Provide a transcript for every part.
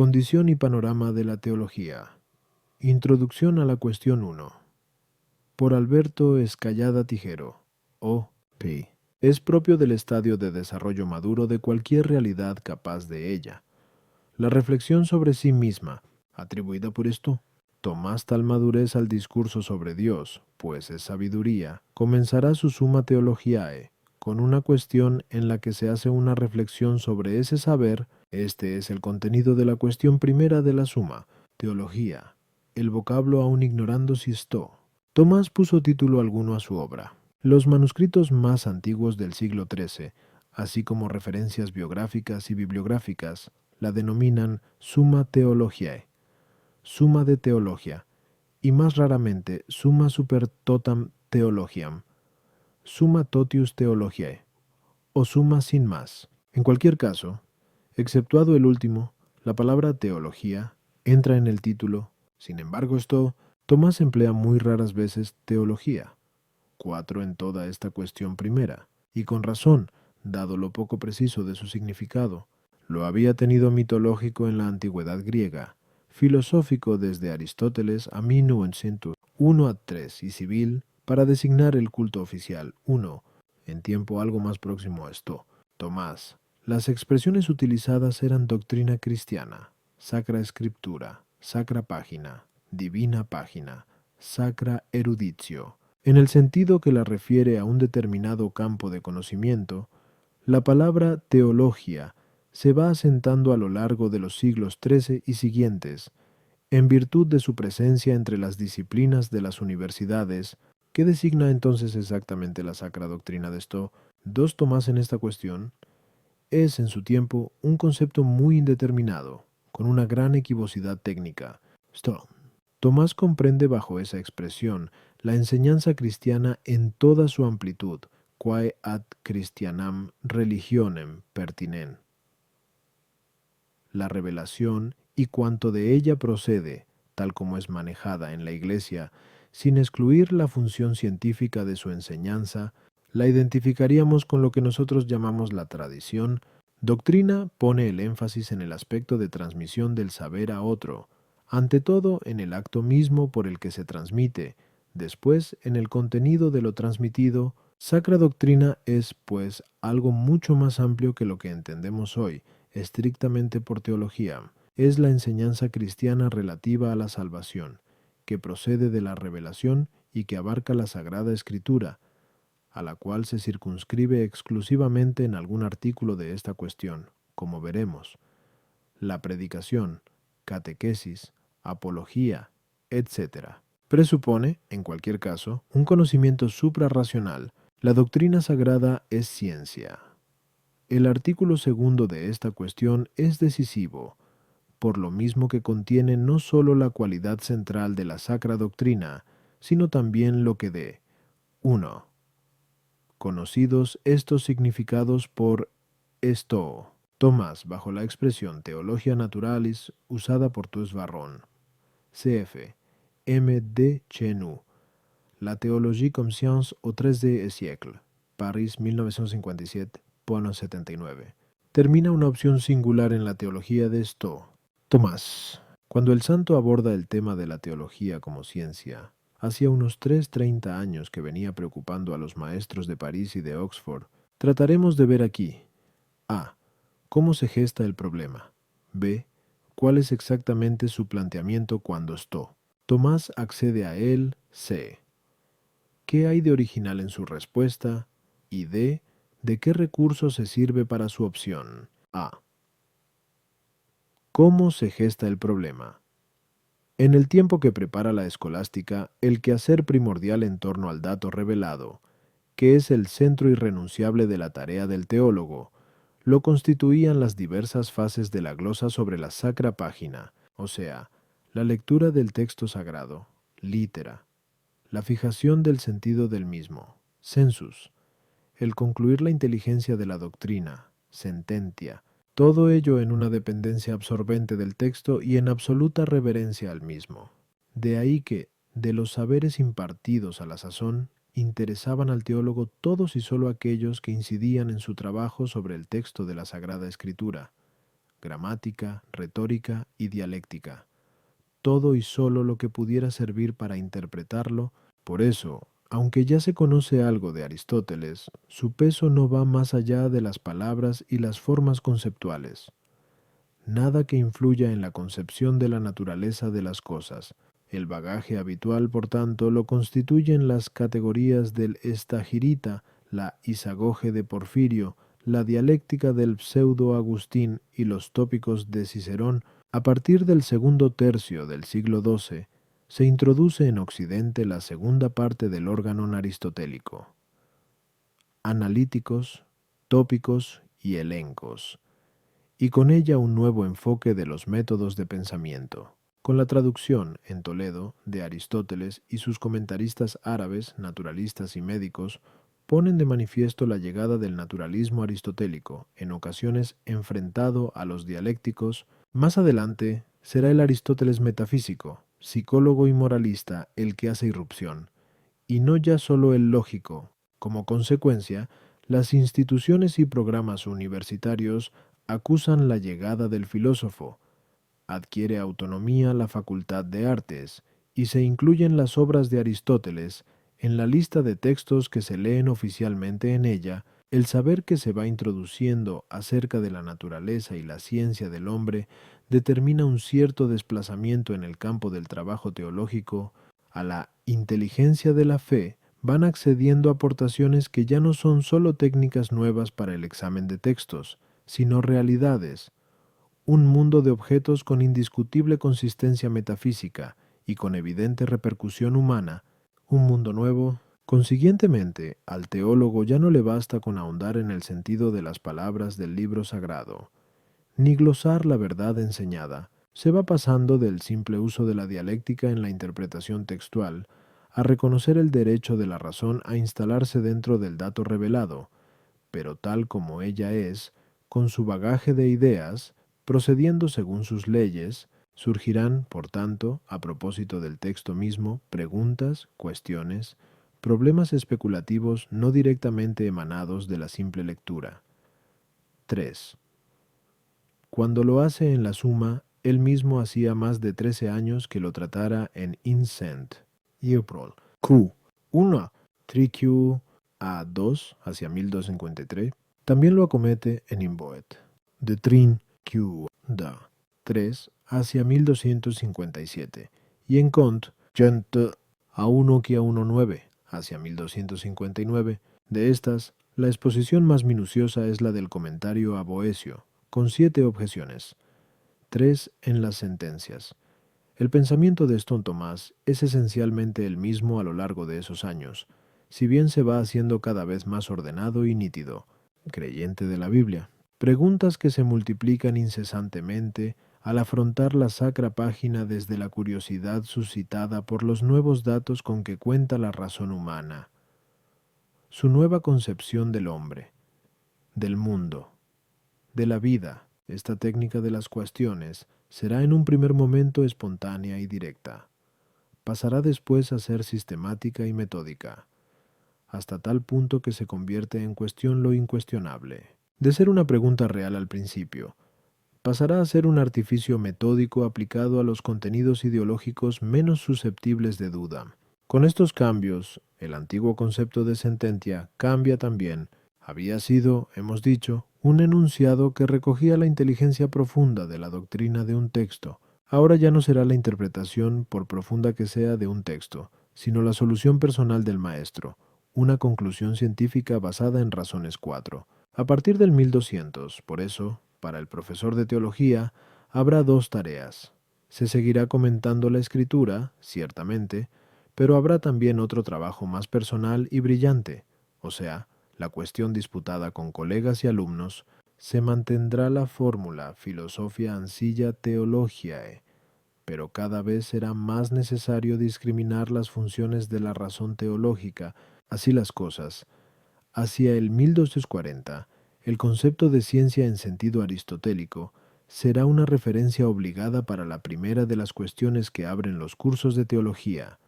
Condición y panorama de la teología. Introducción a la cuestión 1. Por Alberto Escallada Tijero, O.P. Es propio del estadio de desarrollo maduro de cualquier realidad capaz de ella. La reflexión sobre sí misma, atribuida por esto, tomás tal madurez al discurso sobre Dios, pues es sabiduría, comenzará su Summa Theologiae, con una cuestión en la que se hace una reflexión sobre ese saber. Este es el contenido de la cuestión primera de la Suma, teología, el vocablo aún ignorando si esto. Tomás puso título alguno a su obra. Los manuscritos más antiguos del siglo XIII, así como referencias biográficas y bibliográficas, la denominan Summa Theologiae, Suma de Teología, y más raramente Summa Super Totam Theologiam, Summa Totius Theologiae, o Summa sin más. En cualquier caso, exceptuado el último, la palabra teología entra en el título. Sin embargo, Tomás emplea muy raras veces teología, 4 en toda esta cuestión primera, y con razón, dado lo poco preciso de su significado. Lo había tenido mitológico en la antigüedad griega, filosófico desde Aristóteles a 1900, 1 a 3 y civil para designar el culto oficial, 1, en tiempo algo más próximo a esto, Tomás. Las expresiones utilizadas eran doctrina cristiana, sacra escritura, sacra página, divina página, sacra eruditio. En el sentido que la refiere a un determinado campo de conocimiento, la palabra teología se va asentando a lo largo de los siglos XIII y siguientes, en virtud de su presencia entre las disciplinas de las universidades. ¿Qué designa entonces exactamente la sacra doctrina de esto? Dos Tomás en esta cuestión. Es en su tiempo un concepto muy indeterminado, con una gran equivocidad técnica. Tomás comprende bajo esa expresión la enseñanza cristiana en toda su amplitud, quae ad Christianam religionem pertinen. La revelación y cuanto de ella procede, tal como es manejada en la Iglesia, sin excluir la función científica de su enseñanza, la identificaríamos con lo que nosotros llamamos la tradición. Doctrina pone el énfasis en el aspecto de transmisión del saber a otro, ante todo en el acto mismo por el que se transmite, después en el contenido de lo transmitido. Sacra doctrina es, pues, algo mucho más amplio que lo que entendemos hoy, estrictamente por teología. Es la enseñanza cristiana relativa a la salvación, que procede de la revelación y que abarca la Sagrada Escritura, a la cual se circunscribe exclusivamente en algún artículo de esta cuestión, como veremos. La predicación, catequesis, apología, etc. Presupone, en cualquier caso, un conocimiento suprarracional. La doctrina sagrada es ciencia. El artículo segundo de esta cuestión es decisivo, por lo mismo que contiene no sólo la cualidad central de la sacra doctrina, sino también lo que de 1. Conocidos estos significados por esto. Tomás, bajo la expresión Theologia Naturalis, usada por Tous Varron. Cf. M. D. Chenu. La Théologie comme science au XIIIe siècle. París, 1957, Pono 79. Termina una opción singular en la teología de esto. Tomás. Cuando el santo aborda el tema de la teología como ciencia, hacía unos 30 años que venía preocupando a los maestros de París y de Oxford. Trataremos de ver aquí: A. ¿Cómo se gesta el problema? B. ¿Cuál es exactamente su planteamiento cuando esto? Tomás accede a él. C. ¿Qué hay de original en su respuesta? Y D. ¿De qué recurso se sirve para su opción? A. ¿Cómo se gesta el problema? En el tiempo que prepara la escolástica, el quehacer primordial en torno al dato revelado, que es el centro irrenunciable de la tarea del teólogo, lo constituían las diversas fases de la glosa sobre la sacra página, o sea, la lectura del texto sagrado, litera, la fijación del sentido del mismo, sensus, el concluir la inteligencia de la doctrina, sententia, todo ello en una dependencia absorbente del texto y en absoluta reverencia al mismo. De ahí que, de los saberes impartidos a la sazón, interesaban al teólogo todos y sólo aquellos que incidían en su trabajo sobre el texto de la Sagrada Escritura. gramática, retórica y dialéctica. Todo y solo lo que pudiera servir para interpretarlo. Por eso, aunque ya se conoce algo de Aristóteles, su peso no va más allá de las palabras y las formas conceptuales. Nada que influya en la concepción de la naturaleza de las cosas. El bagaje habitual, por tanto, lo constituyen las categorías del Estagirita, la Isagoge de Porfirio, la dialéctica del pseudo-Agustín y los tópicos de Cicerón. A partir del segundo tercio del siglo XII, se introduce en Occidente la segunda parte del órgano aristotélico: analíticos, tópicos y elencos, y con ella un nuevo enfoque de los métodos de pensamiento. Con la traducción, en Toledo, de Aristóteles y sus comentaristas árabes, naturalistas y médicos, ponen de manifiesto la llegada del naturalismo aristotélico, en ocasiones enfrentado a los dialécticos. Más adelante será el Aristóteles metafísico, psicólogo y moralista el que hace irrupción, y no ya solo el lógico. Como consecuencia, las instituciones y programas universitarios acusan la llegada del filósofo. Adquiere autonomía la Facultad de Artes, y se incluyen las obras de Aristóteles en la lista de textos que se leen oficialmente en ella. El saber que se va introduciendo acerca de la naturaleza y la ciencia del hombre determina un cierto desplazamiento en el campo del trabajo teológico. A la inteligencia de la fe van accediendo aportaciones que ya no son sólo técnicas nuevas para el examen de textos, sino realidades, un mundo de objetos con indiscutible consistencia metafísica y con evidente repercusión humana, un mundo nuevo. Consiguientemente, al teólogo ya no le basta con ahondar en el sentido de las palabras del libro sagrado, ni glosar la verdad enseñada. Se va pasando del simple uso de la dialéctica en la interpretación textual a reconocer el derecho de la razón a instalarse dentro del dato revelado, pero tal como ella es, con su bagaje de ideas, procediendo según sus leyes. Surgirán, por tanto, a propósito del texto mismo, preguntas, cuestiones, problemas especulativos no directamente emanados de la simple lectura. 3. Cuando lo hace en la Suma, él mismo hacía más de 13 años que lo tratara en Incent. April. Q. 1. 3Q a 2 hacia 1253. También lo acomete en Imboet. De Trin Q. Da 3 hacia 1257. Y en Cont, Gent a 1 que a 1.9 hacia 1259. De estas, la exposición más minuciosa es la del comentario a Boecio, con 7 objeciones, 3 en las sentencias. El pensamiento de Stone Tomás es esencialmente el mismo a lo largo de esos años, si bien se va haciendo cada vez más ordenado y nítido, creyente de la Biblia. Preguntas que se multiplican incesantemente al afrontar la sacra página desde la curiosidad suscitada por los nuevos datos con que cuenta la razón humana, su nueva concepción del hombre, del mundo, de la vida. Esta técnica de las cuestiones será en un primer momento espontánea y directa. Pasará después a ser sistemática y metódica, hasta tal punto que se convierte en cuestión lo incuestionable. De ser una pregunta real al principio, pasará a ser un artificio metódico aplicado a los contenidos ideológicos menos susceptibles de duda. Con estos cambios, el antiguo concepto de sentencia cambia también. Había sido, hemos dicho, un enunciado que recogía la inteligencia profunda de la doctrina de un texto. Ahora ya no será la interpretación, por profunda que sea, de un texto, sino la solución personal del maestro, una conclusión científica basada en razones 4. A partir del 1200, por eso, para el profesor de teología, habrá 2 tareas. Se seguirá comentando la escritura, ciertamente, pero habrá también otro trabajo más personal y brillante, o sea, la cuestión disputada con colegas y alumnos. Se mantendrá la fórmula Philosophia Ancilla Theologiae, pero cada vez será más necesario discriminar las funciones de la razón teológica. Así las cosas, hacia el 1240, el concepto de ciencia en sentido aristotélico será una referencia obligada para la primera de las cuestiones que abren los cursos de teología.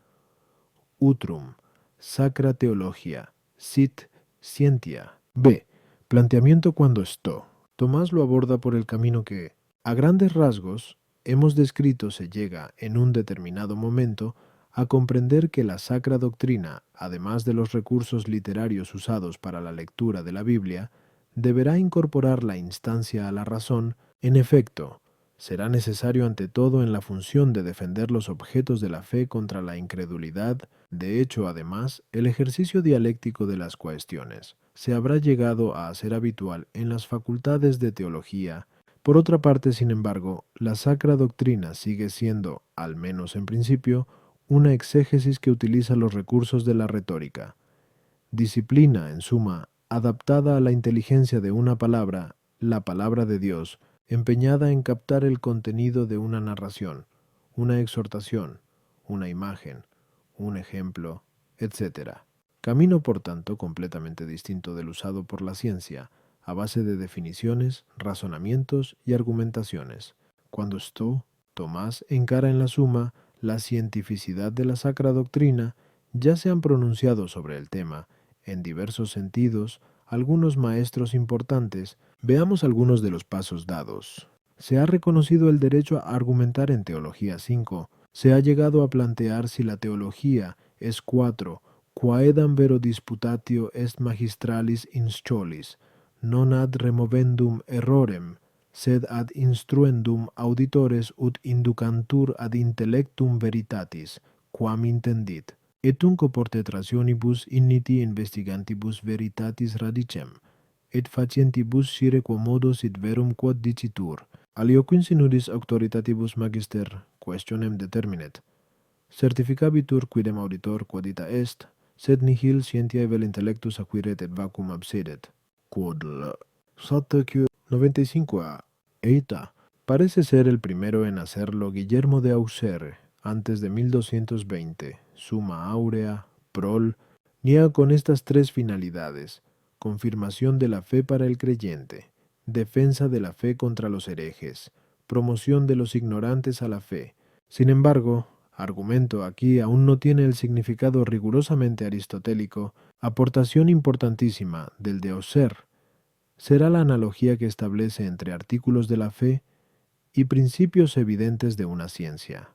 Utrum, Sacra Theologia, Sit Scientia. B. Planteamiento cuando esto. Tomás lo aborda por el camino que, A grandes rasgos, hemos descrito se llega, en un determinado momento, a comprender que la Sacra Doctrina, además de los recursos literarios usados para la lectura de la Biblia, deberá incorporar la instancia a la razón. En efecto, será necesario ante todo en la función de defender los objetos de la fe contra la incredulidad. De hecho, además, el ejercicio dialéctico de las cuestiones se habrá llegado a hacer habitual en las facultades de teología. Por otra parte, sin embargo, la Sacra Doctrina sigue siendo, al menos en principio, una exégesis que utiliza los recursos de la retórica. Disciplina, en suma, adaptada a la inteligencia de una palabra, la palabra de Dios, empeñada en captar el contenido de una narración, una exhortación, una imagen, un ejemplo, etc. Camino, por tanto, completamente distinto del usado por la ciencia, a base de definiciones, razonamientos y argumentaciones. Cuando Tomás encara en la suma la cientificidad de la Sacra Doctrina, ya se han pronunciado sobre el tema, en diversos sentidos, algunos maestros importantes. Veamos algunos de los pasos dados. Se ha reconocido el derecho a argumentar en Teología 5. Se ha llegado a plantear si la teología es 4. Quaedam vero disputatio est magistralis in scholis, non ad removendum errorem, sed ad instruendum auditores ut inducantur ad intellectum veritatis, quam intendit. Et unc portetrationibus inniti investigantibus veritatis radicem, et facientibus scire quomodo sit verum quod dicitur. Alioquin sinudis auctoritatibus magister questionem determinet. Certificabitur quidem auditor quodita est, sed nihil scientiae vel intellectus acquiret et vacuum absedet. Quod Satteque 95a. Eita. Parece ser el primero en hacerlo Guillermo de Auxerre, antes de 1220, Summa Aurea, Prol, niega con estas tres finalidades: confirmación de la fe para el creyente, defensa de la fe contra los herejes, promoción de los ignorantes a la fe. Sin embargo, argumento aquí aún no tiene el significado rigurosamente aristotélico. Aportación importantísima del de Auxerre será la analogía que establece entre artículos de la fe y principios evidentes de una ciencia.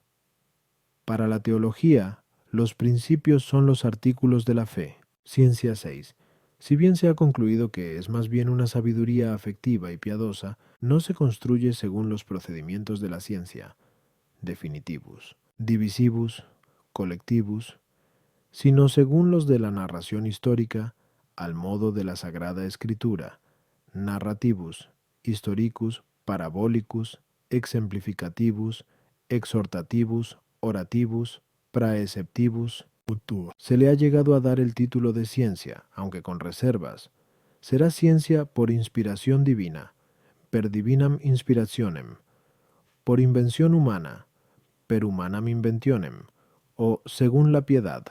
Para la teología, los principios son los artículos de la fe. Ciencia 6. Si bien se ha concluido que es más bien una sabiduría afectiva y piadosa, no se construye según los procedimientos de la ciencia, definitivus, divisivus, collectivus, sino según los de la narración histórica, al modo de la Sagrada Escritura, narrativus, historicus, parabolicus, exemplificativus, exhortativus, orativus, praeceptivus. Se le ha llegado a dar el título de ciencia, aunque con reservas. Será ciencia por inspiración divina, per divinam inspirationem, por invención humana, per humanam inventionem, o según la piedad,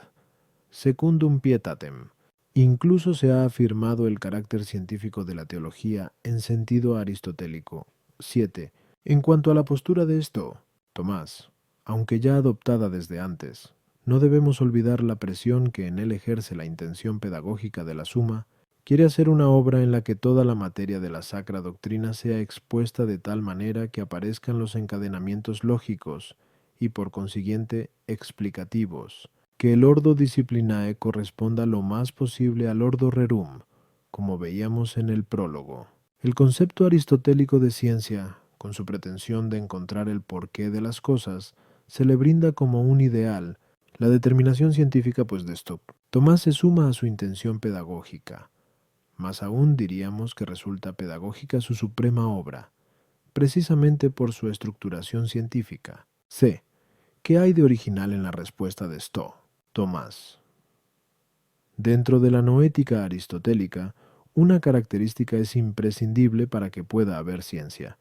secundum pietatem. Incluso se ha afirmado el carácter científico de la teología en sentido aristotélico. 7. En cuanto a la postura de Tomás, aunque ya adoptada desde antes, no debemos olvidar la presión que en él ejerce la intención pedagógica de la Suma. Quiere hacer una obra en la que toda la materia de la Sacra Doctrina sea expuesta de tal manera que aparezcan los encadenamientos lógicos y, por consiguiente, explicativos, que el ordo disciplinae corresponda lo más posible al ordo rerum, como veíamos en el prólogo. El concepto aristotélico de ciencia, con su pretensión de encontrar el porqué de las cosas, se le brinda como un ideal. La determinación científica, pues, de Tomás se suma a su intención pedagógica. Más aún diríamos que resulta pedagógica su suprema obra, precisamente por su estructuración científica. C. ¿Qué hay de original en la respuesta de Tomás? Dentro de la noética aristotélica, una característica es imprescindible para que pueda haber ciencia: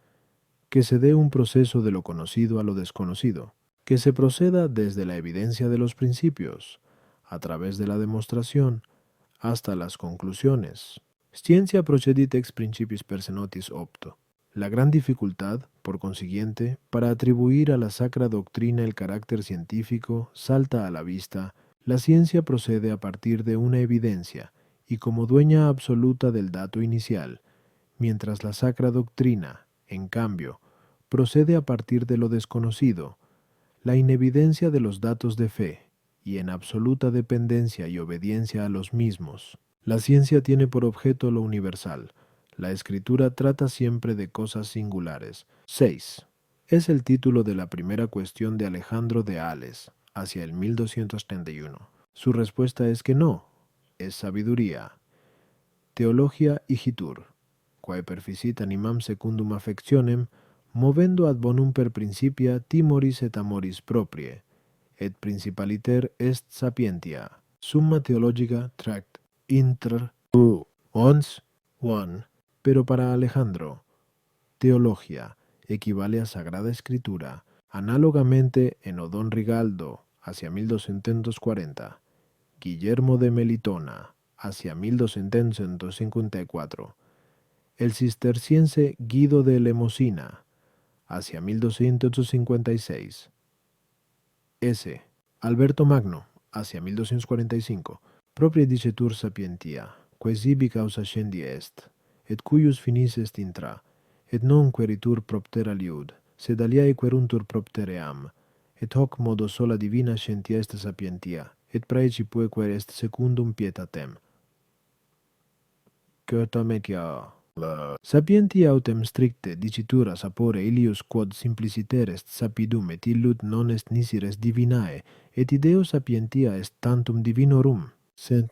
que se dé un proceso de lo conocido a lo desconocido, que se proceda desde la evidencia de los principios, a través de la demostración, hasta las conclusiones. Scientia procedit ex principiis per se notis opto. La gran dificultad, por consiguiente, para atribuir a la Sacra Doctrina el carácter científico salta a la vista. La ciencia procede a partir de una evidencia y como dueña absoluta del dato inicial, mientras la Sacra Doctrina, en cambio, procede a partir de lo desconocido, la inevidencia de los datos de fe, y en absoluta dependencia y obediencia a los mismos. La ciencia tiene por objeto lo universal. La escritura trata siempre de cosas singulares. 6. Es el título de la primera cuestión de Alejandro de Ales, hacia el 1231. Su respuesta es que no, es sabiduría. Theologia igitur, quae perficit animam secundum affectionem, movendo ad bonum per principia timoris et amoris proprie, et principaliter est sapientia. Summa Theologica Tract Inter 1. Pero para Alejandro, teología equivale a Sagrada Escritura, análogamente en Odón Rigaldo, hacia 1240, Guillermo de Melitona, hacia 1254, el cisterciense Guido de Lemosina, hacia 1256, S. Alberto Magno, hacia 1245, proprie dicetur sapientia, quae sibi causa scendi est, et cuius finis est intra, et non queritur propter aliud, sed aliae queruntur propter eam, et hoc modo sola divina scientia est sapientia, et praecipueque est secundum pietatem. Certam etiam. Sapientia autem stricte dicitura sapore ilius quod simpliciter est sapidum et illud non est nisi res divinae, et ideo sapientia est tantum divinorum. Sent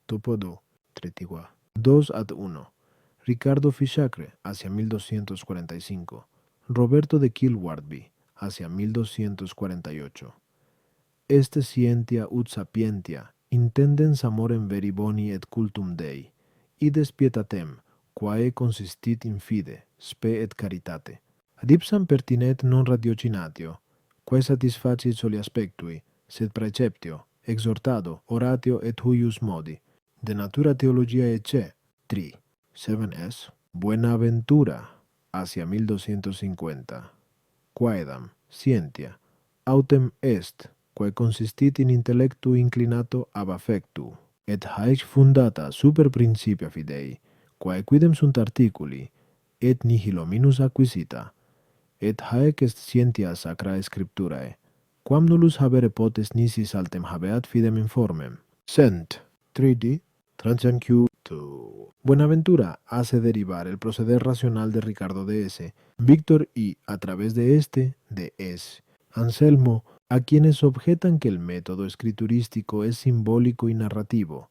topodo, tretigua. 2-1. Ricardo Fichacre, hacia 1245. Roberto de Kilwardby, hacia 1248. Este scientia ut sapientia, intendens amorem veri boni et cultum Dei, ides pietatem, quae consistit in fide, spe et caritate. Ad ipsam pertinet non ratiocinatio, quae satisfacit soli aspectui, sed praeceptio, exhortado, oratio et huius modi. De natura theologia ecce. 7s. Buenaventura, hacia 1250. Quaedam, scientia, autem est, quae consistit in intellectu inclinato ab affectu, et haec fundata super principia fidei, quae quidem sunt articuli, et nihilo minus acquisita, et haec est scientia sacrae scripturae, quam nullus habere potes nisi saltem habeat fidem informem. Sent. 3d. Transianquiu. Buenaventura hace derivar el proceder racional de Ricardo de S., Víctor y, a través de este, de S., Anselmo, a quienes objetan que el método escriturístico es simbólico y narrativo,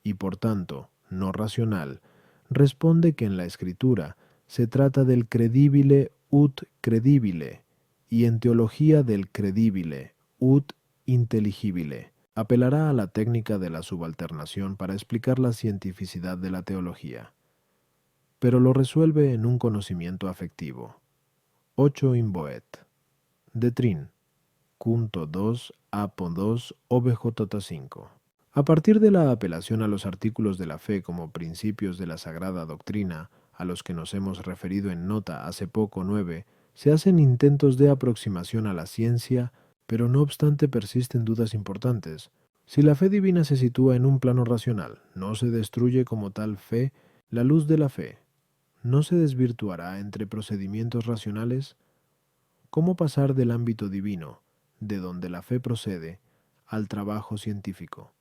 y por tanto, no racional, responde que en la escritura se trata del credibile ut credibile, y en teología del credibile ut intelligibile. Apelará a la técnica de la subalternación para explicar la cientificidad de la teología, pero lo resuelve en un conocimiento afectivo. 8 imboet. Detrin. Cunto 2 apo 2 obj5. A partir de la apelación a los artículos de la fe como principios de la sagrada doctrina, a los que nos hemos referido en nota hace poco 9, se hacen intentos de aproximación a la ciencia, pero no obstante persisten dudas importantes. Si la fe divina se sitúa en un plano racional, ¿no se destruye como tal fe la luz de la fe? ¿No se desvirtuará entre procedimientos racionales? ¿Cómo pasar del ámbito divino, de donde la fe procede, al trabajo científico?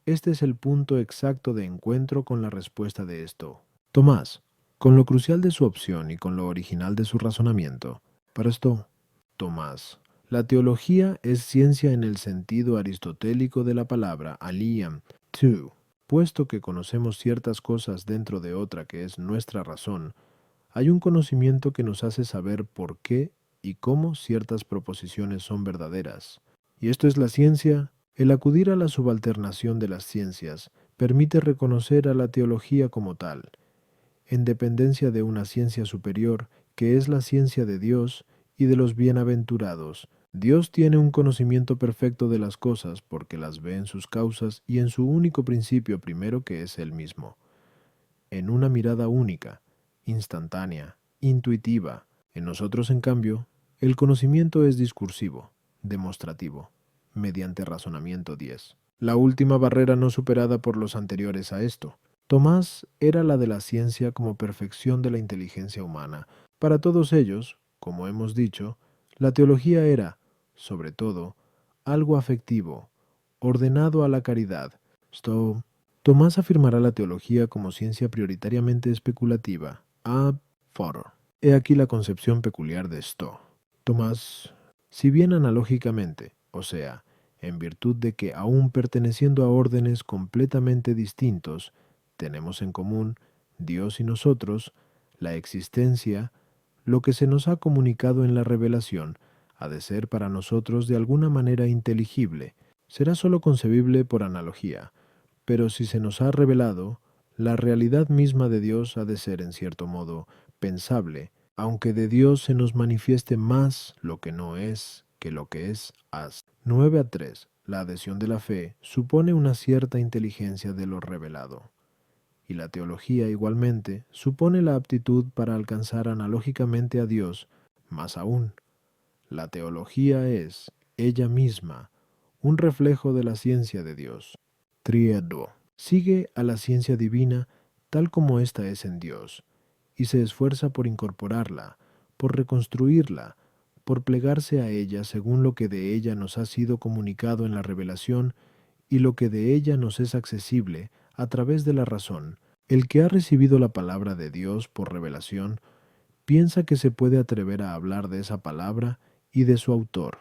Este es el punto exacto de encuentro con la respuesta de esto. Tomás, con lo crucial de su opción y con lo original de su razonamiento. Para esto, Tomás, la teología es ciencia en el sentido aristotélico de la palabra aliam, to. Puesto que conocemos ciertas cosas dentro de otra que es nuestra razón, hay un conocimiento que nos hace saber por qué y cómo ciertas proposiciones son verdaderas. Y esto es la ciencia. El acudir a la subalternación de las ciencias permite reconocer a la teología como tal, en dependencia de una ciencia superior que es la ciencia de Dios y de los bienaventurados. Dios tiene un conocimiento perfecto de las cosas porque las ve en sus causas y en su único principio primero que es Él mismo. En una mirada única, instantánea, intuitiva. En nosotros, en cambio, el conocimiento es discursivo, demostrativo, mediante razonamiento 10. La última barrera no superada por los anteriores a esto. Tomás era la de la ciencia como perfección de la inteligencia humana, Para todos ellos, como hemos dicho, la teología era, sobre todo, algo afectivo, ordenado a la caridad. Tomás afirmará la teología como ciencia prioritariamente especulativa. Ab foro. He aquí la concepción peculiar de Stowe. Tomás, si bien analógicamente, o sea, en virtud de que aún perteneciendo a órdenes completamente distintos, tenemos en común, Dios y nosotros, la existencia, lo que se nos ha comunicado en la revelación, ha de ser para nosotros de alguna manera inteligible, será sólo concebible por analogía, pero si se nos ha revelado, la realidad misma de Dios ha de ser en cierto modo pensable, aunque de Dios se nos manifieste más lo que no es que lo que es haz. 9-3. La adhesión de la fe supone una cierta inteligencia de lo revelado. Y la teología igualmente supone la aptitud para alcanzar analógicamente a Dios, más aún. La teología es, ella misma, un reflejo de la ciencia de Dios. Triedo. Sigue a la ciencia divina tal como ésta es en Dios, y se esfuerza por incorporarla, por reconstruirla, por plegarse a ella según lo que de ella nos ha sido comunicado en la revelación y lo que de ella nos es accesible a través de la razón. El que ha recibido la palabra de Dios por revelación piensa que se puede atrever a hablar de esa palabra y de su autor.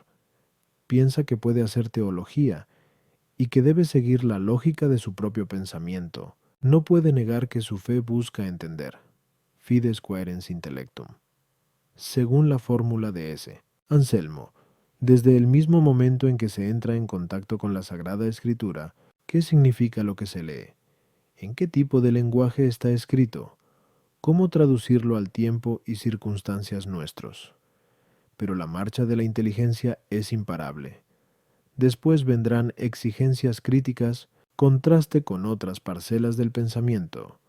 Piensa que puede hacer teología y que debe seguir la lógica de su propio pensamiento. No puede negar que su fe busca entender. Fides quaerens intellectum. Según la fórmula de S. Anselmo, desde el mismo momento en que se entra en contacto con la Sagrada Escritura, ¿qué significa lo que se lee? ¿En qué tipo de lenguaje está escrito? ¿Cómo traducirlo al tiempo y circunstancias nuestros? Pero la marcha de la inteligencia es imparable. Después vendrán exigencias críticas, contraste con otras parcelas del pensamiento,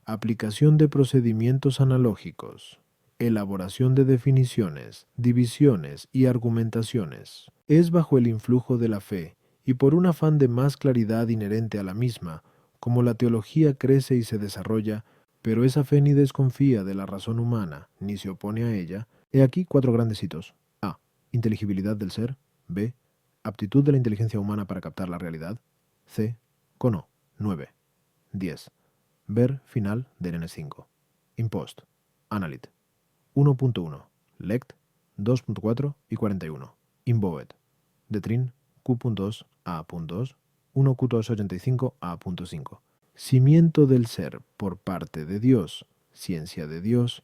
aplicación de procedimientos analógicos, elaboración de definiciones, divisiones y argumentaciones. Es bajo el influjo de la fe, y por un afán de más claridad inherente a la misma, como la teología crece y se desarrolla, pero esa fe ni desconfía de la razón humana, ni se opone a ella. He aquí 4 grandes hitos. A. Inteligibilidad del ser. B. Aptitud de la inteligencia humana para captar la realidad. C. Cono. 9. 10. Ver final de N5. Impost. Analyt. 1.1. Lect. 2.4 y 41. Inboet. Detrin. Q.2 A.2. 1Q285 A.5. Cimiento del ser por parte de Dios, ciencia de Dios,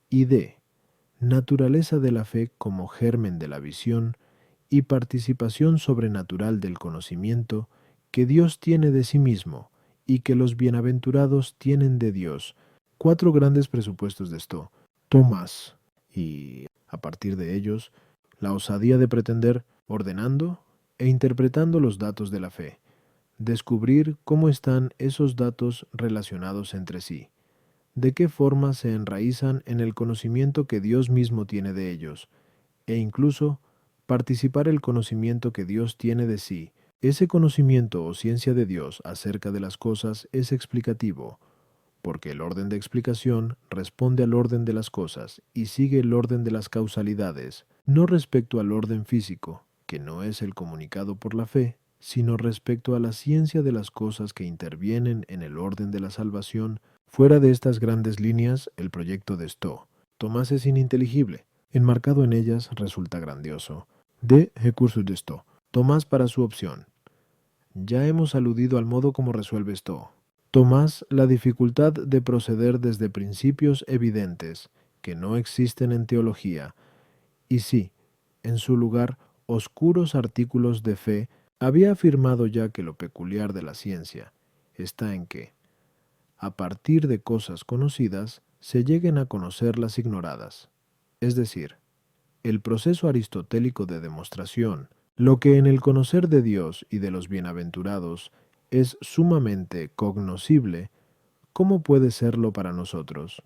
y D. Naturaleza de la fe como germen de la visión y participación sobrenatural del conocimiento que Dios tiene de sí mismo y que los bienaventurados tienen de Dios. 4 grandes presupuestos de esto. Tomás, y a partir de ellos, la osadía de pretender, ordenando e interpretando los datos de la fe, descubrir cómo están esos datos relacionados entre sí, de qué forma se enraizan en el conocimiento que Dios mismo tiene de ellos, e incluso participar el conocimiento que Dios tiene de sí. Ese conocimiento o ciencia de Dios acerca de las cosas es explicativo, porque el orden de explicación responde al orden de las cosas y sigue el orden de las causalidades, no respecto al orden físico, que no es el comunicado por la fe, sino respecto a la ciencia de las cosas que intervienen en el orden de la salvación. Fuera de estas grandes líneas, el proyecto de Stowe. Tomás es ininteligible. Enmarcado en ellas resulta grandioso. De recursos de Stowe. Tomás para su opción. Ya hemos aludido al modo como resuelve Stowe. Tomás la dificultad de proceder desde principios evidentes, que no existen en teología, y sí, en su lugar, oscuros artículos de fe, había afirmado ya que lo peculiar de la ciencia está en que, a partir de cosas conocidas, se lleguen a conocer las ignoradas. Es decir, el proceso aristotélico de demostración, lo que en el conocer de Dios y de los bienaventurados es sumamente cognoscible, ¿cómo puede serlo para nosotros?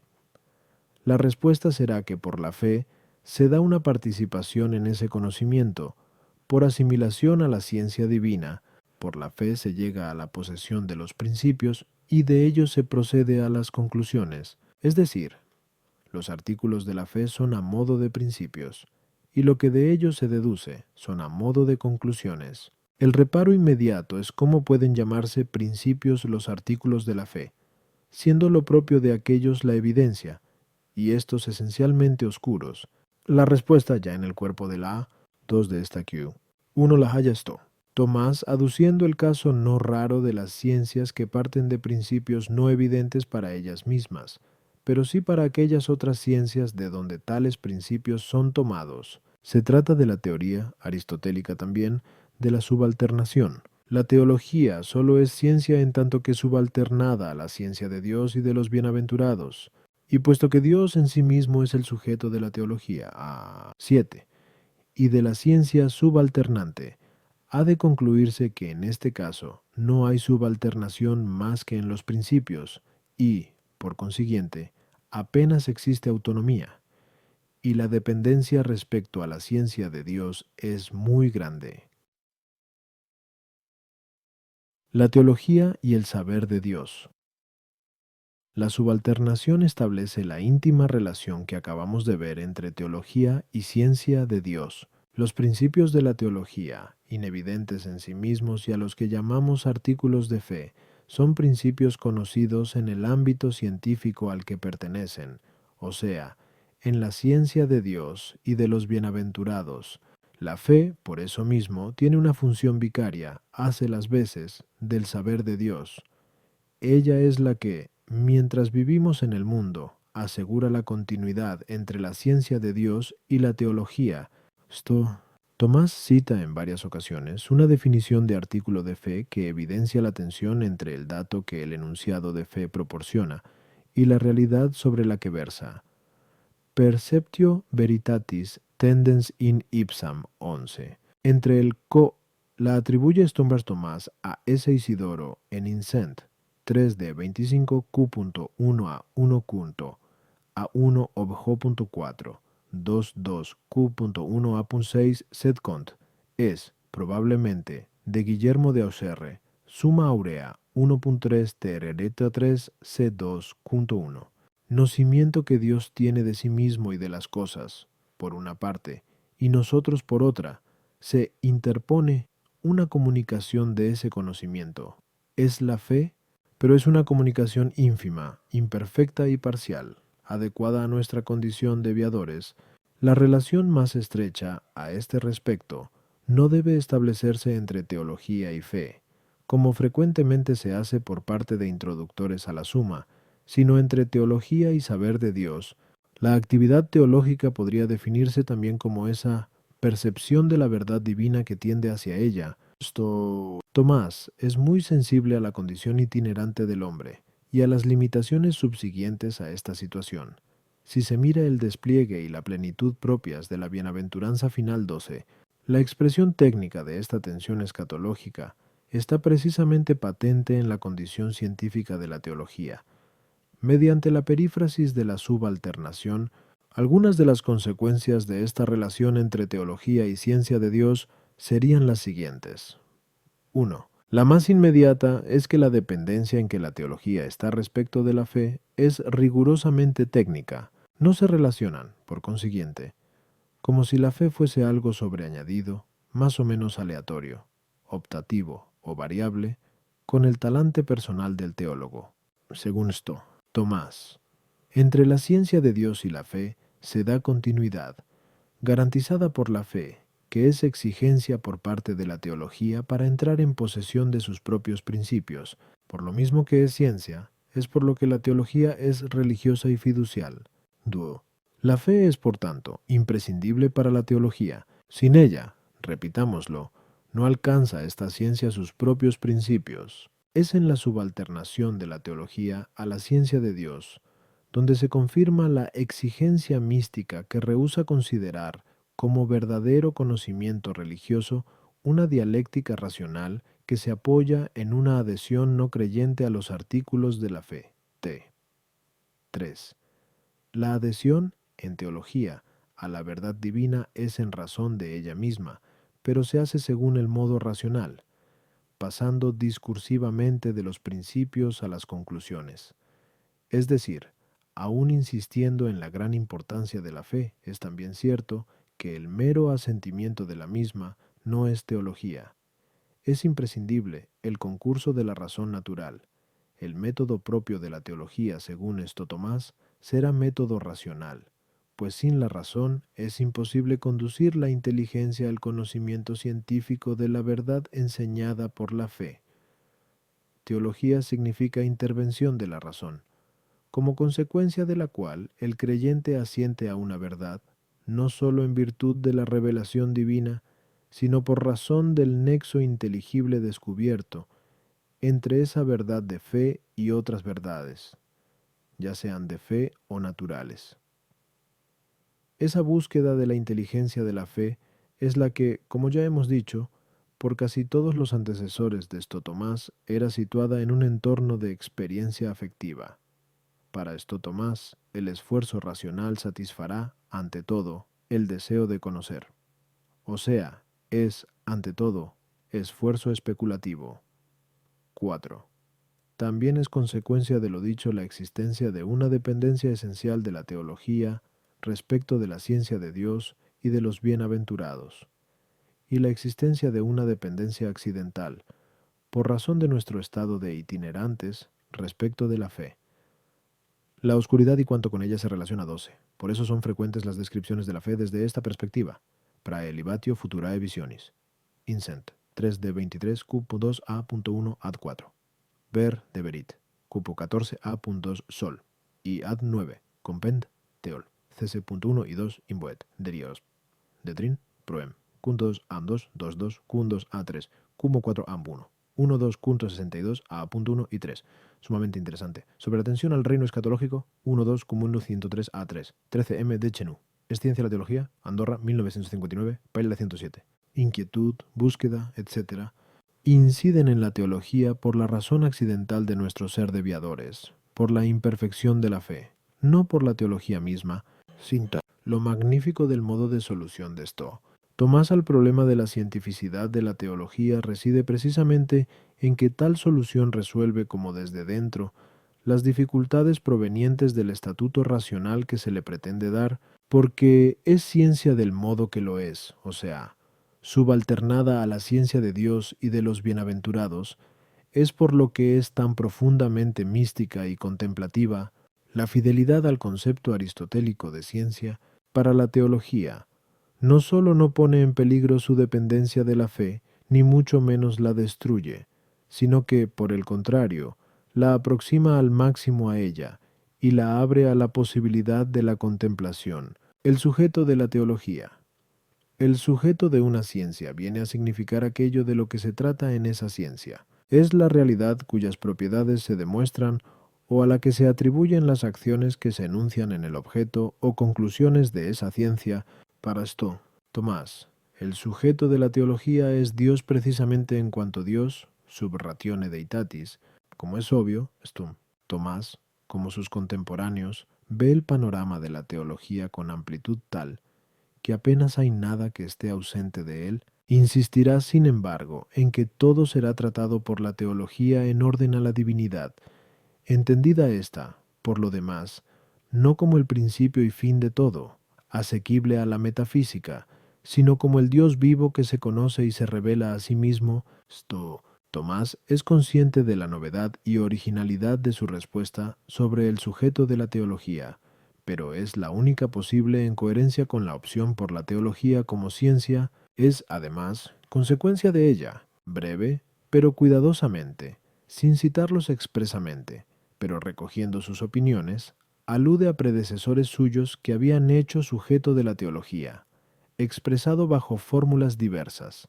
La respuesta será que por la fe se da una participación en ese conocimiento, por asimilación a la ciencia divina, por la fe se llega a la posesión de los principios y de ellos se procede a las conclusiones, es decir, Los artículos de la fe son a modo de principios, y lo que de ellos se deduce son a modo de conclusiones. El reparo inmediato es cómo pueden llamarse principios los artículos de la fe, siendo lo propio de aquellos la evidencia, y estos esencialmente oscuros. La respuesta ya en el cuerpo de la A, 2 de esta Q. 1 la halla esto. Tomás, aduciendo el caso no raro de las ciencias que parten de principios no evidentes para ellas mismas, pero sí para aquellas otras ciencias de donde tales principios son tomados. Se trata de la teoría, aristotélica también, de la subalternación. La teología solo es ciencia en tanto que subalternada a la ciencia de Dios y de los bienaventurados. Y puesto que Dios en sí mismo es el sujeto de la teología, 7, y de la ciencia subalternante, ha de concluirse que en este caso no hay subalternación más que en los principios y, por consiguiente, apenas existe autonomía, y la dependencia respecto a la ciencia de Dios es muy grande. La teología y el saber de Dios. La subalternación establece la íntima relación que acabamos de ver entre teología y ciencia de Dios. Los principios de la teología, inevidentes en sí mismos y a los que llamamos artículos de fe, son principios conocidos en el ámbito científico al que pertenecen, o sea, en la ciencia de Dios y de los bienaventurados. La fe, por eso mismo, tiene una función vicaria, hace las veces, del saber de Dios. Ella es la que, mientras vivimos en el mundo, asegura la continuidad entre la ciencia de Dios y la teología. Tomás cita en varias ocasiones una definición de artículo de fe que evidencia la tensión entre el dato que el enunciado de fe proporciona y la realidad sobre la que versa. Perceptio veritatis tendens in ipsam 11. Entre el la atribuye Stonebrass Tomás a S. Isidoro en Incent 3 de 25 Q.1 a 1 a 1 objo.4 22 Q.1 a 6 setcont es, probablemente, de Guillermo de Auxerre, suma aurea 1.3 terereta 3 C2.1. Nocimiento que Dios tiene de sí mismo y de las cosas, por una parte, y nosotros por otra, se interpone una comunicación de ese conocimiento. Es la fe, pero es una comunicación ínfima, imperfecta y parcial, adecuada a nuestra condición de viadores. La relación más estrecha a este respecto no debe establecerse entre teología y fe, como frecuentemente se hace por parte de introductores a la suma, sino entre teología y saber de Dios. La actividad teológica podría definirse también como esa percepción de la verdad divina que tiende hacia ella. Tomás es muy sensible a la condición itinerante del hombre y a las limitaciones subsiguientes a esta situación. Si se mira el despliegue y la plenitud propias de la bienaventuranza final 12, la expresión técnica de esta tensión escatológica está precisamente patente en la condición científica de la teología. Mediante la perífrasis de la subalternación, algunas de las consecuencias de esta relación entre teología y ciencia de Dios serían las siguientes. 1. La más inmediata es que la dependencia en que la teología está respecto de la fe es rigurosamente técnica. No se relacionan, por consiguiente, como si la fe fuese algo sobreañadido, más o menos aleatorio, optativo o variable, con el talante personal del teólogo. Según Tomás, entre la ciencia de Dios y la fe se da continuidad, garantizada por la fe, que es exigencia por parte de la teología para entrar en posesión de sus propios principios. Por lo mismo que es ciencia, es por lo que la teología es religiosa y fiducial. La fe es, por tanto, imprescindible para la teología. Sin ella, repitámoslo, no alcanza esta ciencia sus propios principios. Es en la subalternación de la teología a la ciencia de Dios, donde se confirma la exigencia mística que rehúsa considerar como verdadero conocimiento religioso una dialéctica racional que se apoya en una adhesión no creyente a los artículos de la fe. 3. La adhesión, en teología, a la verdad divina es en razón de ella misma, pero se hace según el modo racional, pasando discursivamente de los principios a las conclusiones. Es decir, aún insistiendo en la gran importancia de la fe, es también cierto que el mero asentimiento de la misma no es teología. Es imprescindible el concurso de la razón natural. El método propio de la teología, según esto Tomás, será método racional, pues sin la razón es imposible conducir la inteligencia al conocimiento científico de la verdad enseñada por la fe. Teología significa intervención de la razón, como consecuencia de la cual el creyente asiente a una verdad, no sólo en virtud de la revelación divina, sino por razón del nexo inteligible descubierto entre esa verdad de fe y otras verdades, ya sean de fe o naturales. Esa búsqueda de la inteligencia de la fe es la que, como ya hemos dicho, por casi todos los antecesores de esto Tomás, era situada en un entorno de experiencia afectiva. Para esto Tomás, el esfuerzo racional satisfará, ante todo, el deseo de conocer. O sea, es, ante todo, esfuerzo especulativo. 4. También es consecuencia de lo dicho la existencia de una dependencia esencial de la teología respecto de la ciencia de Dios y de los bienaventurados, y la existencia de una dependencia accidental, por razón de nuestro estado de itinerantes respecto de la fe. La oscuridad y cuanto con ella se relaciona 12. Por eso son frecuentes las descripciones de la fe desde esta perspectiva. Praelibatio futurae visionis. Incent. 3 de 23 Q.2 A.1 ad 4. Ver deberit. Cupo 14 A.2 Sol. Y ad 9. Compend. Teol. CC.1 y 2 Invoet. Derios. Detrin. Proem. Q2 AM2 22 Q2 A3. Cumo 4 AM1. 1.2.62 A.1 y 3. Sumamente interesante. Sobre la atención al reino escatológico, 1.2 Cumulo 103 A3. 13M de Chenú. Es ciencia la teología, Andorra, 1959, página 107. Inquietud, búsqueda, etc. inciden en la teología por la razón accidental de nuestro ser de viadores, por la imperfección de la fe, no por la teología misma. Cinta. Lo magnífico del modo de solución de esto. Tomás al problema de la cientificidad de la teología reside precisamente en que tal solución resuelve como desde dentro las dificultades provenientes del estatuto racional que se le pretende dar, porque es ciencia del modo que lo es, o sea, subalternada a la ciencia de Dios y de los bienaventurados, es por lo que es tan profundamente mística y contemplativa la fidelidad al concepto aristotélico de ciencia. Para la teología, no sólo no pone en peligro su dependencia de la fe, ni mucho menos la destruye, sino que, por el contrario, la aproxima al máximo a ella y la abre a la posibilidad de la contemplación. El sujeto de la teología. El sujeto de una ciencia viene a significar aquello de lo que se trata en esa ciencia. Es la realidad cuyas propiedades se demuestran o a la que se atribuyen las acciones que se enuncian en el objeto o conclusiones de esa ciencia. Para esto, Tomás, el sujeto de la teología es Dios precisamente en cuanto Dios, sub ratione deitatis, como es obvio, Tomás, como sus contemporáneos, ve el panorama de la teología con amplitud tal que apenas hay nada que esté ausente de él. Insistirá, sin embargo, en que todo será tratado por la teología en orden a la divinidad, entendida ésta, por lo demás, no como el principio y fin de todo, asequible a la metafísica, sino como el Dios vivo que se conoce y se revela a sí mismo. Tomás es consciente de la novedad y originalidad de su respuesta sobre el sujeto de la teología, pero es la única posible en coherencia con la opción por la teología como ciencia. Es, además, consecuencia de ella, breve, pero cuidadosamente, sin citarlos expresamente, pero recogiendo sus opiniones, alude a predecesores suyos que habían hecho sujeto de la teología, expresado bajo fórmulas diversas,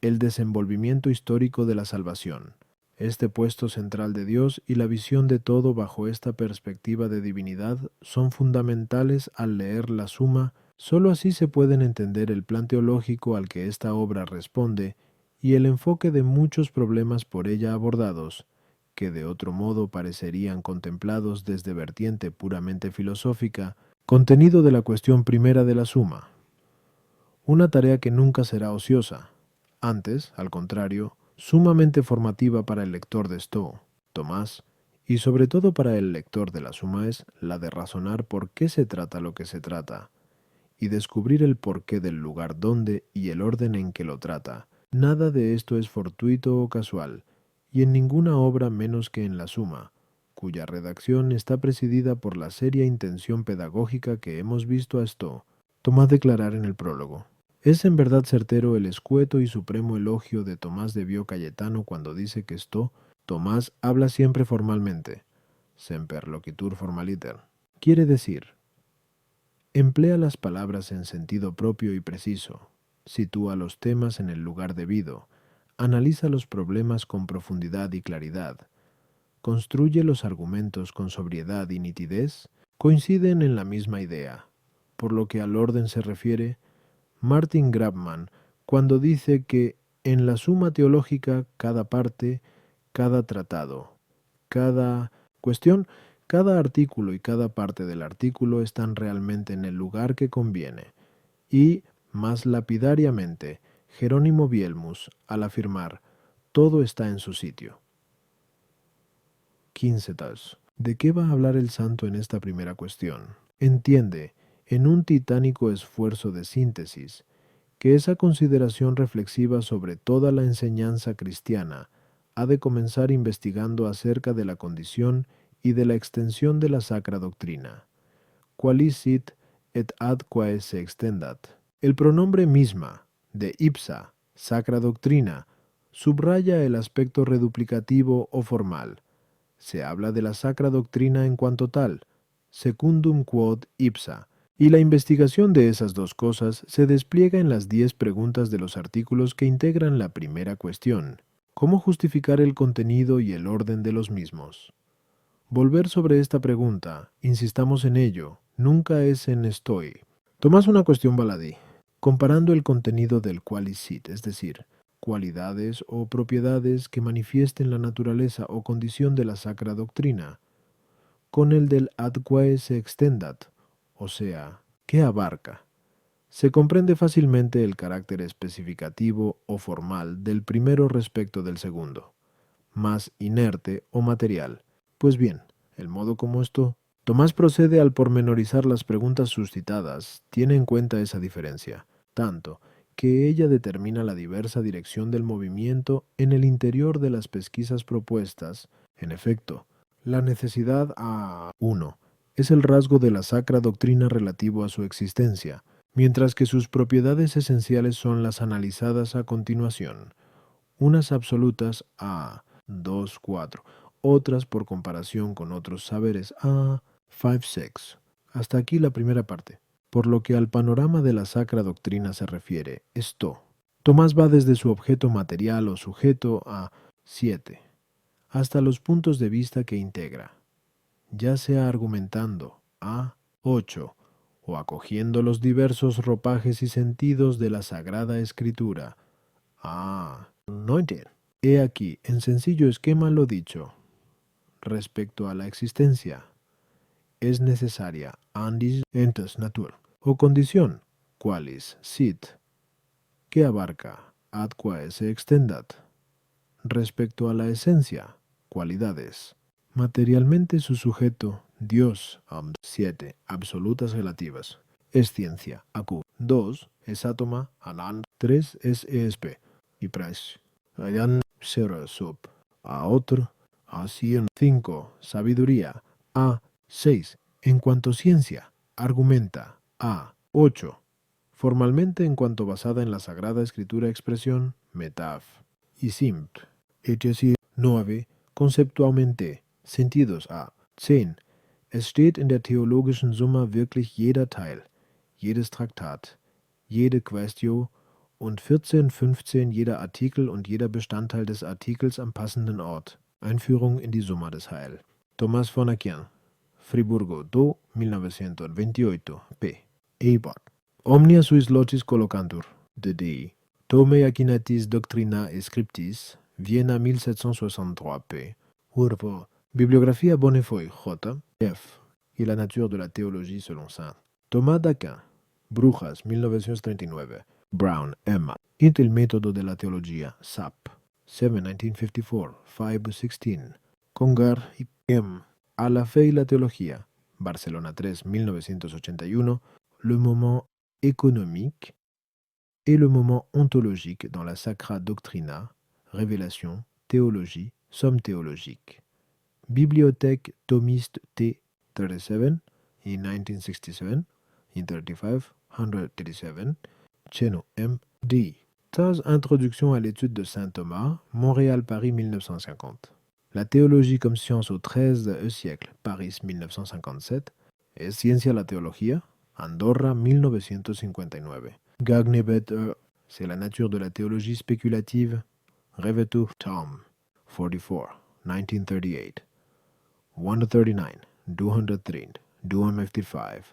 el desenvolvimiento histórico de la salvación, este puesto central de Dios y la visión de todo bajo esta perspectiva de divinidad son fundamentales al leer la Suma. Sólo así se pueden entender el plan teológico al que esta obra responde y el enfoque de muchos problemas por ella abordados, que de otro modo parecerían contemplados desde vertiente puramente filosófica, contenido de la cuestión primera de la Suma. Una tarea que nunca será ociosa, antes, al contrario, sumamente formativa para el lector de esto, Tomás, y sobre todo para el lector de la suma es la de razonar por qué se trata lo que se trata, y descubrir el porqué del lugar donde y el orden en que lo trata. Nada de esto es fortuito o casual, y en ninguna obra menos que en la suma, cuya redacción está presidida por la seria intención pedagógica que hemos visto a esto. Tomás declarar en el prólogo. Es en verdad certero el escueto y supremo elogio de Tomás de Bio Cayetano cuando dice que esto, Tomás habla siempre formalmente, semper loquitur formaliter. Quiere decir, emplea las palabras en sentido propio y preciso, sitúa los temas en el lugar debido, analiza los problemas con profundidad y claridad, construye los argumentos con sobriedad y nitidez, coinciden en la misma idea. Por lo que al orden se refiere, Martin Grabman, cuando dice que en la suma teológica cada parte, cada tratado, cada cuestión, cada artículo y cada parte del artículo están realmente en el lugar que conviene. Y, más lapidariamente, Jerónimo Bielmus, al afirmar, todo está en su sitio. 15. ¿De qué va a hablar el santo en esta primera cuestión? Entiende, en un titánico esfuerzo de síntesis, que esa consideración reflexiva sobre toda la enseñanza cristiana ha de comenzar investigando acerca de la condición y de la extensión de la sacra doctrina. Qualis sit et ad quae se extendat. El pronombre misma, de ipsa, sacra doctrina, subraya el aspecto reduplicativo o formal. Se habla de la sacra doctrina en cuanto tal, secundum quod ipsa, y la investigación de esas dos cosas se despliega en las 10 preguntas de los artículos que integran la primera cuestión. ¿Cómo justificar el contenido y el orden de los mismos? Volver sobre esta pregunta, insistamos en ello, nunca es en estoy. Tomás una cuestión baladí, comparando el contenido del qualis sit, es decir, cualidades o propiedades que manifiesten la naturaleza o condición de la sacra doctrina, con el del ad quae se extendat, o sea, ¿qué abarca? Se comprende fácilmente el carácter especificativo o formal del primero respecto del segundo, más inerte o material. Pues bien, el modo como esto, Tomás procede al pormenorizar las preguntas suscitadas, tiene en cuenta esa diferencia, tanto que ella determina la diversa dirección del movimiento en el interior de las pesquisas propuestas. En efecto, la necesidad a 1 es el rasgo de la sacra doctrina relativo a su existencia, mientras que sus propiedades esenciales son las analizadas a continuación, unas absolutas a 2,4, otras por comparación con otros saberes a 5,6. Hasta aquí la primera parte. Por lo que al panorama de la sacra doctrina se refiere, esto, Tomás va desde su objeto material o sujeto a 7, hasta los puntos de vista que integra, ya sea argumentando a 8 o acogiendo los diversos ropajes y sentidos de la Sagrada Escritura a 19. He aquí, en sencillo esquema lo dicho, respecto a la existencia, es necesaria andis entes natur, o condición, qualis sit, que abarca ad quae se extendat, respecto a la esencia, cualidades. Materialmente su sujeto, Dios, 7, absolutas relativas, es ciencia, acu, 2, es átoma, anan, 3, es esp, y pres, ayan, sera, sub, a otro, a 100, 5, sabiduría, a 6, en cuanto ciencia, argumenta, a 8, formalmente en cuanto basada en la Sagrada Escritura expresión, metaf, y simt, es decir, 9, conceptualmente, sentidos a 10. Es steht in der theologischen Summa wirklich jeder Teil, jedes Traktat, jede Quaestio und 14, 15 jeder Artikel und jeder Bestandteil des Artikels am passenden Ort. Einführung in die Summa des Heil. Tomás von Aquin, Friburgo, do 1928, p. Ebert. Omnia suis locis collocantur, de Dei. Tome Aquinatis Doctrina Scriptis, Viena 1763, p. Urvo. Bibliographia Bonnefoy, J. F. Y la nature de la théologie selon Saint. Tomás d'Aquin, Brujas, 1939. Brown, Emma. Il método de la teología, SAP. 7, 1954, 5, 16. Congar y M. A la fe y la teología. Barcelona 3, 1981. Le moment économique et le moment ontologique dans la Sacra Doctrina. Révélation, théologie, somme théologique. Bibliothèque thomiste T. 37 in 1967, in 35, 137, Cheno M. D. Thèse Introduction à l'étude de saint Thomas, Montréal-Paris 1950. La théologie comme science au XIII siècle, Paris 1957. Es ciencia la teología, Andorra 1959. Gagnebet, c'est la nature de la théologie spéculative, Revetu Tom 44, 1938. 139, 203, 255,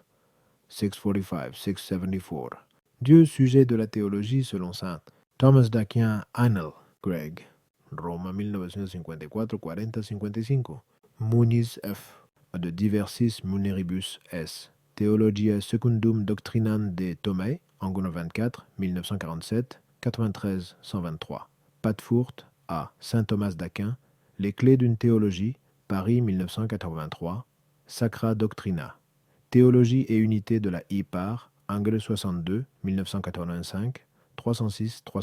645, 674. Dieu sujet de la théologie selon saint Thomas d'Aquin Arnold Gregg, Roma 1954, 40, 55. Muniz F. De diversis muneribus S. Theologia secundum doctrinam de Thomae, Angono 24, 1947, 93, 123. Patfurt A. Saint Thomas d'Aquin, Les clés d'une théologie, Paris 1983, Sacra Doctrina. Théologie et unité de la IPAR, Angle 62, 1985, 306, 300.